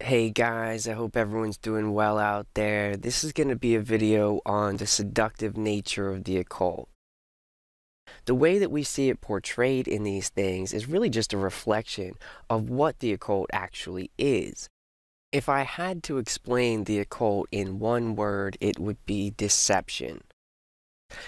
Hey guys, I hope everyone's doing well out there. This is going to be a video on the seductive nature of the occult. The way that we see it portrayed in these things is really just a reflection of what the occult actually is. If I had to explain the occult in one word, it would be deception.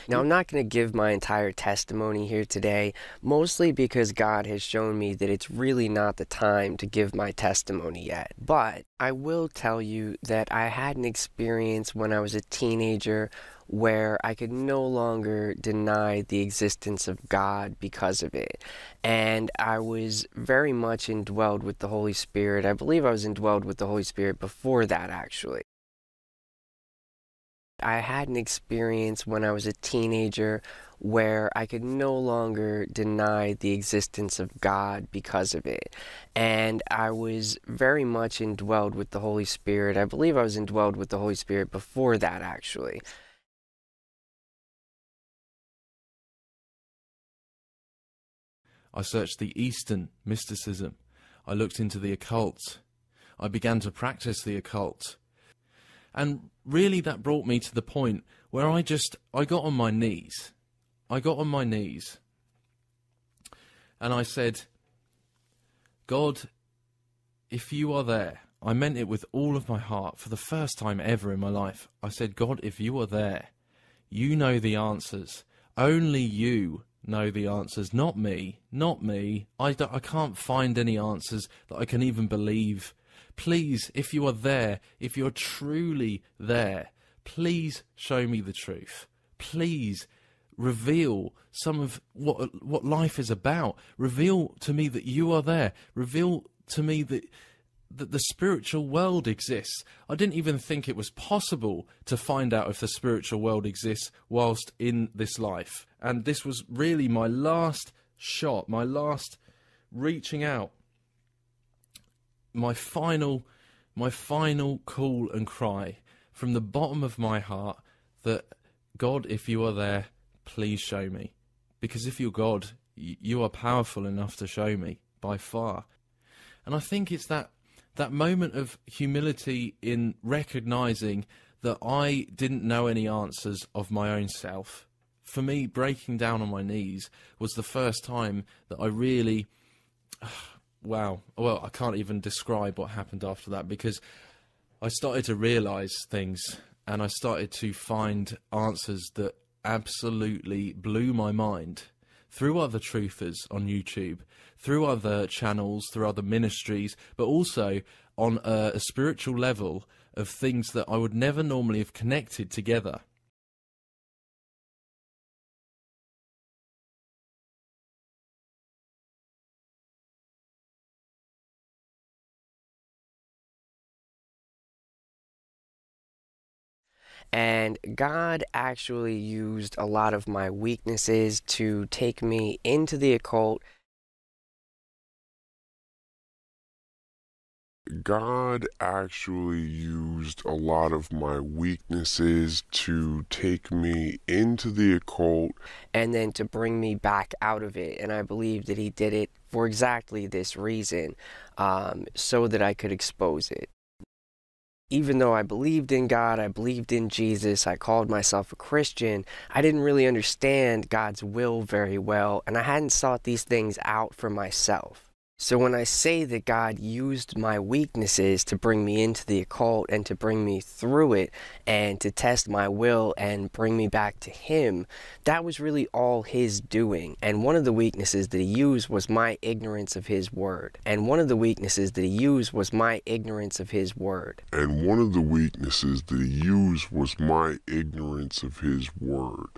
Now, I'm not going to give my entire testimony here today, mostly because God has shown me that it's really not the time to give my testimony yet. But I will tell you that I had an experience when I was a teenager where I could no longer deny the existence of God because of it. And I was very much indwelled with the Holy Spirit. I believe I was indwelled with the Holy Spirit before that, actually. I had an experience when I was a teenager where I could no longer deny the existence of God because of it. And I was very much indwelled with the Holy Spirit. I believe I was indwelled with the Holy Spirit before that, actually. I searched the Eastern mysticism. I looked into the occult. I began to practice the occult. And really that brought me to the point where I got on my knees. I got on my knees. And I said, God, if you are there, I meant it with all of my heart for the first time ever in my life. I said, God, if you are there, you know the answers. Only you know the answers, not me, not me. I can't find any answers that I can even believe. Please, if you are there, if you're truly there, please show me the truth. Please reveal some of what life is about. Reveal to me that you are there. Reveal to me that the spiritual world exists. I didn't even think it was possible to find out if the spiritual world exists whilst in this life. And this was really my last shot, my last reaching out, my final call and cry from the bottom of my heart that, God, if you are there, please show me. Because if you're God, you are powerful enough to show me, by far. And I think it's that moment of humility in recognizing that I didn't know any answers of my own self. For me, breaking down on my knees was the first time that I really... Wow. Well, I can't even describe what happened after that, because I started to realize things and I started to find answers that absolutely blew my mind through other truthers on YouTube, through other channels, through other ministries, but also on a spiritual level of things that I would never normally have connected together. And God actually used a lot of my weaknesses to take me into the occult. God actually used a lot of my weaknesses to take me into the occult And then to bring me back out of it. And I believe that he did it for exactly this reason, so that I could expose it. Even though I believed in God, I believed in Jesus, I called myself a Christian, I didn't really understand God's will very well, and I hadn't sought these things out for myself. So when I say that God used my weaknesses to bring me into the occult and to bring me through it and to test my will and bring me back to Him, that was really all His doing. And one of the weaknesses that He used was my ignorance of His word. And one of the weaknesses that He used was my ignorance of His word. and one of the weaknesses that he used was my ignorance of his word.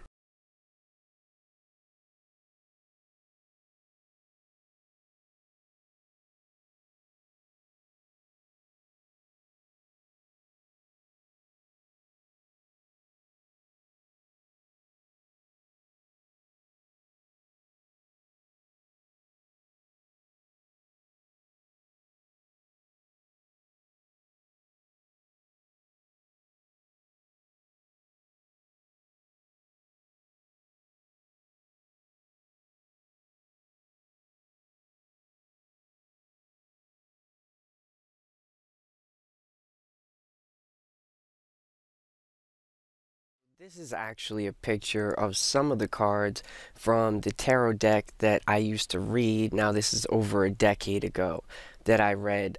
This is actually a picture of some of the cards from the tarot deck that I used to read. Now, this is over a decade ago that I read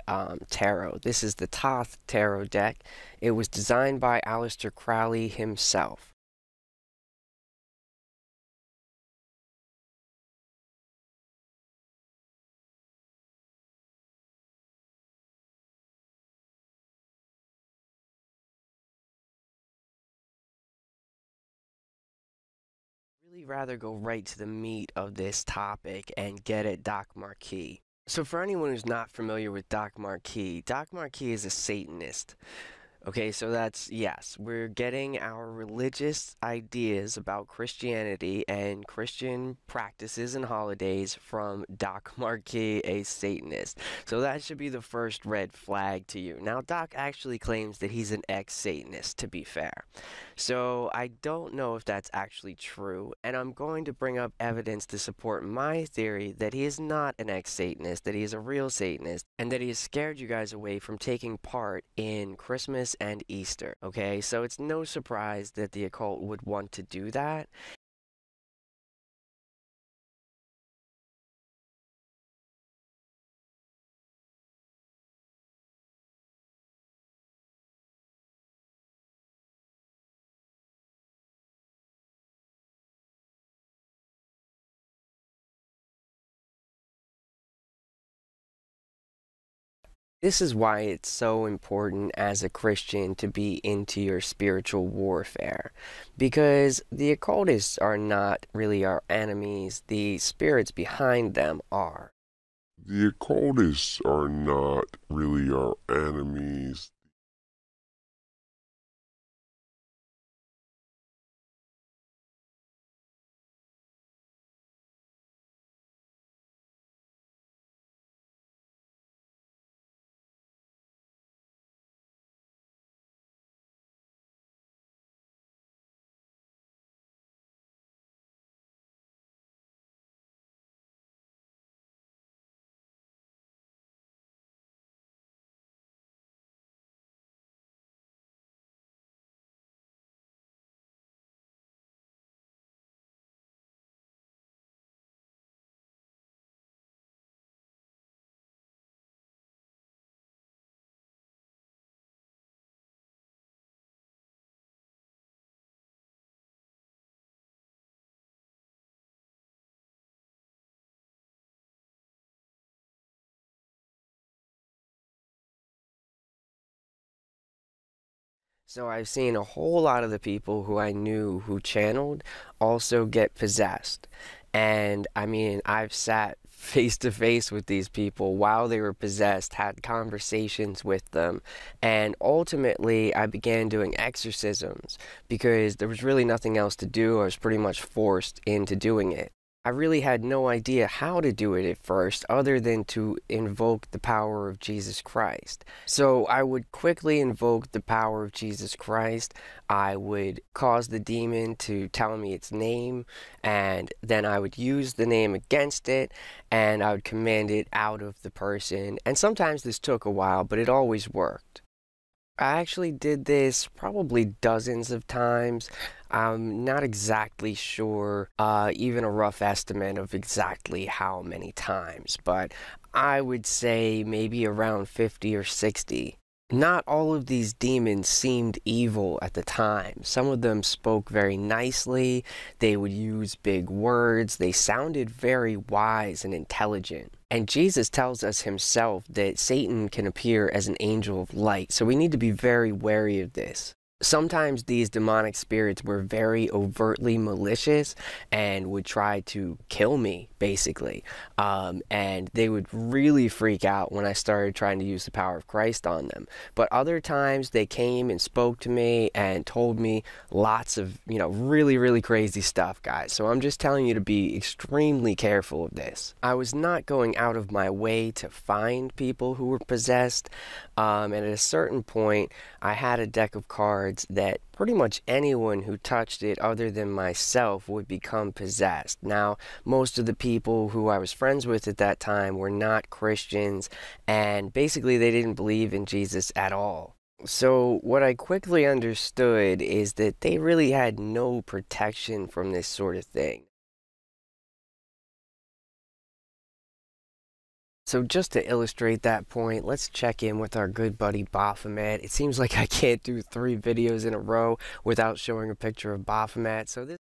tarot. This is the Thoth tarot deck. It was designed by Aleister Crowley himself. Really rather go right to the meat of this topic and get at Doc Marquis. So for anyone who's not familiar with Doc Marquis is a Satanist. Okay, so that's, yes, we're getting our religious ideas about Christianity and Christian practices and holidays from Doc Marquis, a Satanist. So that should be the first red flag to you. Now, Doc actually claims that he's an ex-Satanist, to be fair. So I don't know if that's actually true, and I'm going to bring up evidence to support my theory that he is not an ex-Satanist, that he is a real Satanist, and that he has scared you guys away from taking part in Christmas and Easter, okay? So it's no surprise that the occult would want to do that. This is why it's so important as a Christian to be into your spiritual warfare, because the occultists are not really our enemies, the spirits behind them are. The occultists are not really our enemies. So I've seen a whole lot of the people who I knew who channeled also get possessed. And I mean, I've sat face to face with these people while they were possessed, had conversations with them, and ultimately I began doing exorcisms because there was really nothing else to do. I was pretty much forced into doing it. I really had no idea how to do it at first, other than to invoke the power of Jesus Christ. So I would quickly invoke the power of Jesus Christ. I would cause the demon to tell me its name, and then I would use the name against it, and I would command it out of the person. And sometimes this took a while, but it always worked. I actually did this probably dozens of times. I'm not exactly sure, even a rough estimate of exactly how many times, but I would say maybe around 50 or 60. Not all of these demons seemed evil at the time. Some of them spoke very nicely, they would use big words, they sounded very wise and intelligent. And Jesus tells us himself that Satan can appear as an angel of light, so we need to be very wary of this. Sometimes these demonic spirits were very overtly malicious and would try to kill me, basically. And they would really freak out when I started trying to use the power of Christ on them. But other times they came and spoke to me and told me lots of, really, really crazy stuff, guys. So I'm just telling you to be extremely careful of this. I was not going out of my way to find people who were possessed. And at a certain point, I had a deck of cards that pretty much anyone who touched it other than myself would become possessed. Now, most of the people who I was friends with at that time were not Christians, and basically they didn't believe in Jesus at all. So what I quickly understood is that they really had no protection from this sort of thing. So just to illustrate that point, let's check in with our good buddy Baphomet. It seems like I can't do 3 videos in a row without showing a picture of Baphomet. So this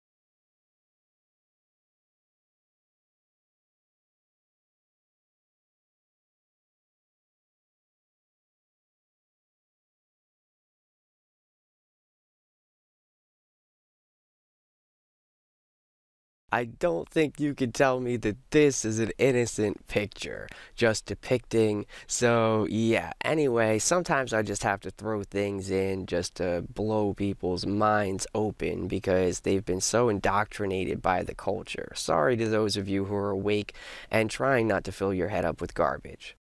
I don't think you can tell me that this is an innocent picture, just depicting. So, yeah, anyway, sometimes I just have to throw things in just to blow people's minds open because they've been so indoctrinated by the culture. Sorry to those of you who are awake and trying not to fill your head up with garbage.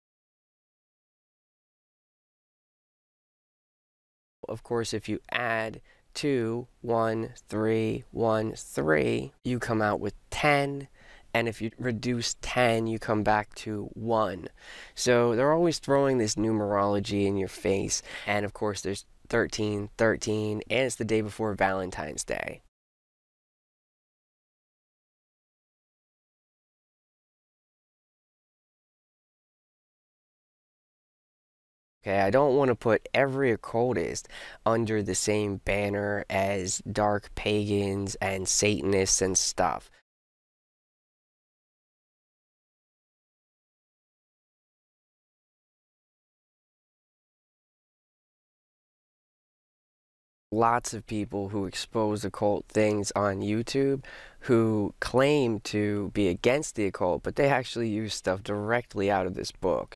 Of course, if you add 2, 1, 3, 1, 3, you come out with 10. And if you reduce 10, you come back to 1. So they're always throwing this numerology in your face. And of course, there's 13, 13, and it's the day before Valentine's Day. Okay, I don't want to put every occultist under the same banner as dark pagans and Satanists and stuff. Lots of people who expose occult things on YouTube who claim to be against the occult, but they actually use stuff directly out of this book.